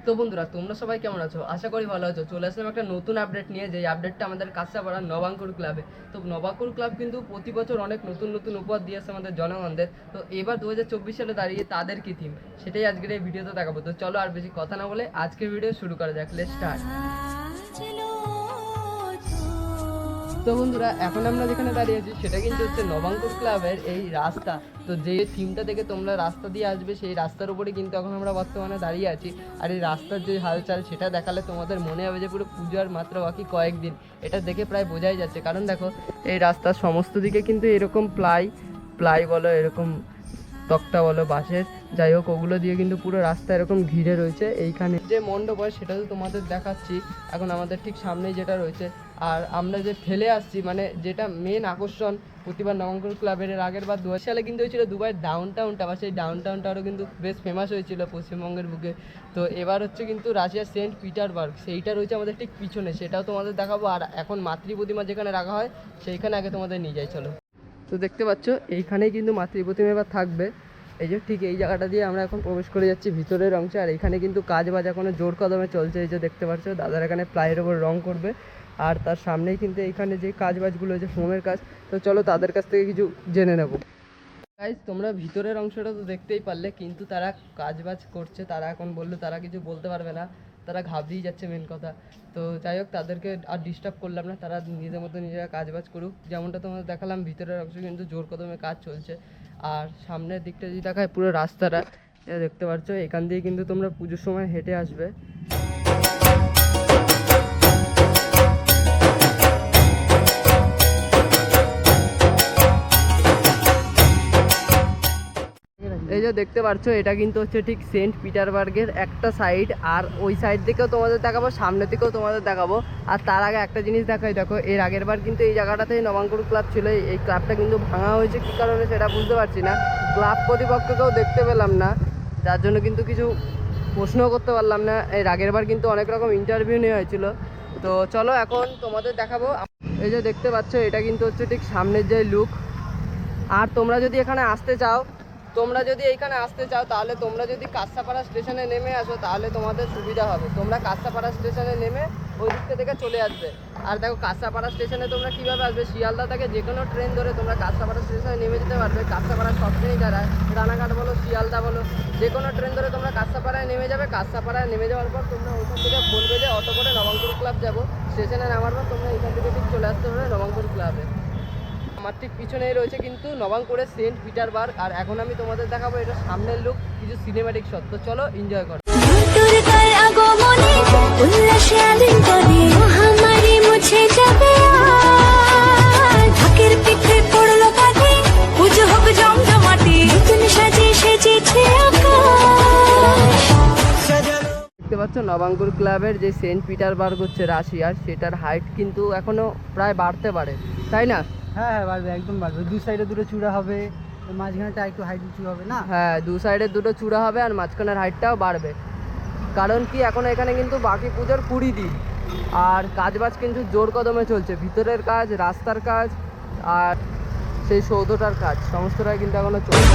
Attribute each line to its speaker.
Speaker 1: তো বন্ধুরা তোমরা সবাই কেমন আছো? আশা করি ভালো আছো। চলে আসলাম একটা নতুন আপডেট নিয়ে, যে আপডেটটা আমাদের কাঁচরাপাড়ার নবাঙ্কুর ক্লাবে। তো নবাঙ্কুর ক্লাব কিন্তু প্রতি বছর অনেক নতুন নতুন উপহার দিয়ে আসে আমাদের জনগণদের। তো এবার 2024 সালে দাঁড়িয়ে তাদের কি থিম, সেটাই আজকের এই ভিডিওতে দেখাবো। তো চলো আর বেশি কথা না বলে আজকের ভিডিও শুরু করা যাক। Let's start. তো বন্ধুরা এখন আমরা যেখানে দাঁড়িয়ে আছি সেটা কিন্তু হচ্ছে নবাঙ্কুর ক্লাবের এই রাস্তা। তো যে থিমটা থেকে তোমরা রাস্তা দিয়ে আসবে সেই রাস্তার উপরে কিন্তু এখন আমরা বর্তমানে দাঁড়িয়ে আছি। আর এই রাস্তার যে হালচাল সেটা দেখালে তোমাদের মনে হবে যে পুরো পুজোর মাত্র বাকি কয়েকদিন। এটা দেখে প্রায় বোঝাই যাচ্ছে, কারণ দেখো এই রাস্তার সমস্ত দিকে কিন্তু এরকম প্লাই বলো, এরকম তক্তা বলো, বাঁশের, যাই হোক ওগুলো দিয়ে কিন্তু পুরো রাস্তা এরকম ঘিরে রয়েছে। এইখানে যে মণ্ডপ হয় সেটা তো তোমাদের দেখাচ্ছি এখন আমাদের ঠিক সামনেই যেটা রয়েছে। আর আমরা যে ফেলে আসছি, মানে যেটা মেন আকর্ষণ প্রতিবার নবাঙ্কুর ক্লাবের, এর আগের বার 2000 সালে কিন্তু হয়েছিল দুবাইয়ের ডাউন টাউনটা, বা সেই ডাউন টাউনটা আরও কিন্তু বেশ ফেমাস হয়েছিল পশ্চিমবঙ্গের বুকে। তো এবার হচ্ছে কিন্তু রাশিয়ার সেন্ট পিটারবার্গ, সেইটা রয়েছে আমাদের ঠিক পিছনে, সেটাও তোমাদের দেখাবো। আর এখন মাতৃ প্রতিমা যেখানে রাখা হয় সেইখানে আগে তোমাদের নিয়ে যাই, চলো। তো দেখতে পাচ্ছ এইখানেই কিন্তু মাতৃ প্রতিমা এবার থাকবে। এই যে ঠিক এই জায়গাটা দিয়ে আমরা এখন প্রবেশ করে যাচ্ছি ভিতরের অংশে। আর এখানে কিন্তু কাজ বাজ এখনো জোর কদমে চলছে। এই যে দেখতে পাচ্ছ দাদার এখানে প্লাইয়ের ওপর রং করবে, আর তার সামনেই কিন্তু এইখানে যে কাজ বাজগুলো, যে ফোমের কাজ। তো চলো তাদের কাছ থেকে কিছু জেনে নেব। গাইস তোমরা ভিতরের অংশটা তো দেখতেই পারলে, কিন্তু তারা কাজ বাজ করছে। তারা এখন বললো তারা কিছু বলতে পারবে না, তারা ঘাবড়েই যাচ্ছে মেন কথা। তো যাই হোক তাদেরকে আর ডিস্টার্ব করলাম না, তারা নিজেদের মতো নিজেরা কাজ বাজ করুক। যেমনটা তোমাদের দেখালাম ভিতরের অংশ কিন্তু জোর কদমে কাজ চলছে। আর সামনের দিকটা যদি দেখায় পুরো রাস্তাটা দেখতে পাচ্ছ, এখান দিয়ে কিন্তু তোমরা পুজোর সময় হেঁটে আসবে। এই যে দেখতে পাচ্ছ এটা কিন্তু হচ্ছে ঠিক সেন্ট পিটারবার্গের একটা সাইড, আর ওই সাইড থেকেও তোমাদের দেখাবো, সামনে থেকেও তোমাদের দেখাবো। আর তার আগে একটা জিনিস দেখাই, দেখো এর আগের বার কিন্তু এই জায়গাটাতেই নবাঙ্কুর ক্লাব ছিল। এই ক্লাবটা কিন্তু ভাঙা হয়েছে কী কারণে সেটা বুঝতে পারছি না, ক্লাব কর্তৃপক্ষকেও দেখতে পেলাম না, যার জন্য কিন্তু কিছু প্রশ্নও করতে পারলাম না। এর আগের বার কিন্তু অনেক রকম ইন্টারভিউ নেওয়া হয়েছিল। তো চলো এখন তোমাদের দেখাবো। এই যে দেখতে পাচ্ছ এটা কিন্তু হচ্ছে ঠিক সামনের যে লুক। আর তোমরা যদি এখানে আসতে চাও, তাহলে তোমরা যদি কাঁচরাপাড়া স্টেশনে নেমে আসো তাহলে তোমাদের সুবিধা হবে। তোমরা কাঁচরাপাড়া স্টেশনে নেমে ওই দিকটা থেকে চলে আসবে। আর দেখো কাঁচরাপাড়া স্টেশনে তোমরা কীভাবে আসবে, শিয়ালদা থেকে যে কোনো ট্রেন ধরে তোমরা কাঁচরাপাড়া স্টেশনে নেমে যেতে পারবে। কাঁচরাপাড়ার সব ট্রেনই দাঁড়ায়, রানাঘাট বলো, শিয়ালদা বলো, যে কোনো ট্রেন ধরে তোমরা কাঁচরাপাড়ায় নেমে যাবে। কাঁচরাপাড়ায় নেমে যাওয়ার পর তোমরা ওইখান থেকে বলবে যে অটো করে নবাঙ্কুর ক্লাব যাবো। স্টেশনে নামার পর তোমরা এখান থেকে ঠিক চলে আসতে পারবে নবাঙ্কুর ক্লাবে। আমার ঠিক পিছনেই রয়েছে কিন্তু নবাঙ্কুরের সেন্ট পিটারবার্গ। আর এখন আমি তোমাদের দেখাবো এটা সামনের লুক, কিছু সিনেম্যাটিক শট। তো চলো এনজয় করো। দেখতে পাচ্ছ নবাঙ্কুর ক্লাবের যে সেন্ট পিটারবার্গ হচ্ছে রাশিয়ার, সেটার হাইট কিন্তু এখনো প্রায় বাড়তে পারে, তাই না?
Speaker 2: হ্যাঁ হ্যাঁ বাড়বে, একদম বাড়বে। দু সাইডে দুটো চূড়া হবে, মাঝখানেটা একটু হাইট উঁচু হবে না?
Speaker 1: হ্যাঁ, দু সাইডে দুটো চূড়া হবে আর মাঝখানের হাইটটাও বাড়বে। কারণ কি এখন এখানে কিন্তু বাকি পুজোর 20 দিন, আর কাজবাজ কিন্তু জোর কদমে চলছে। ভিতরের কাজ, রাস্তার কাজ, আর সেই সৌধটার কাজ সমস্তটাই কিন্তু এখনো চলছে।